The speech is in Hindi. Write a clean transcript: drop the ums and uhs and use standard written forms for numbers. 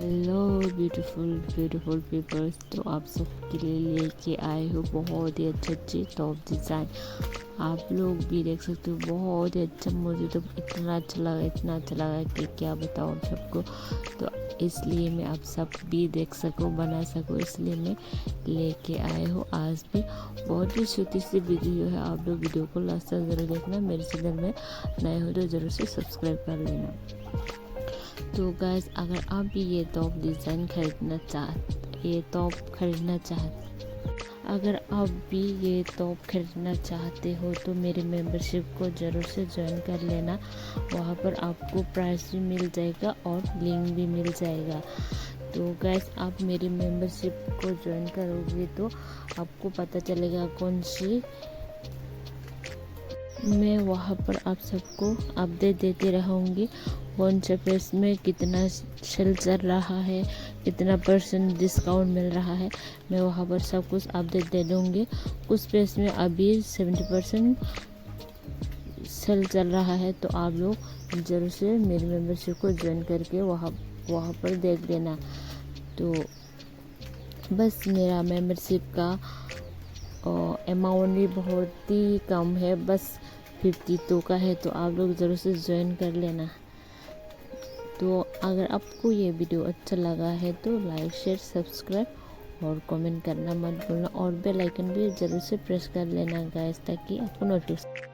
Hello beautiful beautiful peoples. तो आप सबके लिए लेके आए हो बहुत ही अच्छे टॉप डिज़ाइन। आप लोग भी देख सकते हो, बहुत ही अच्छा। मुझे तो इतना अच्छा लगा कि क्या बताऊँ आप सबको। तो इसलिए मैं आप सब भी देख सको, बना सको, इसलिए मैं लेके आए हो आज भी। बहुत ही छोटी सी वीडियो है, आप लोग वीडियो को लास्ट तक ज़रूर देखना। मेरे चैनल में नए हो तो ज़रूर से सब्सक्राइब कर लेना। तो गाइस, अगर आप भी ये टॉप डिज़ाइन खरीदना चाहते हो तो मेरे मेंबरशिप को ज़रूर से ज्वाइन कर लेना। वहाँ पर आपको प्राइस भी मिल जाएगा और लिंक भी मिल जाएगा। तो गाइस, आप मेरी मेंबरशिप को ज्वाइन करोगे तो आपको पता चलेगा कौन सी। मैं वहाँ पर आप सबको अपडेट देती रहूँगी कौन सा पेज में कितना सेल चल रहा है, कितना % डिस्काउंट मिल रहा है। मैं वहाँ पर सब कुछ अपडेट दे दूँगी। कुछ पेज में अभी 70% सेल चल रहा है, तो आप लोग ज़रूर से मेरी मेंबरशिप को ज्वाइन करके वहाँ पर देख लेना। तो बस मेरा मेंबरशिप का अमाउंट भी बहुत ही कम है, बस 52 का है। तो आप लोग ज़रूर से ज्वाइन कर लेना। तो अगर आपको ये वीडियो अच्छा लगा है तो लाइक शेयर सब्सक्राइब और कमेंट करना मत भूलना, और बेल आइकन भी ज़रूर से प्रेस कर लेना गाइस, ताकि आपको नोटिफिकेशन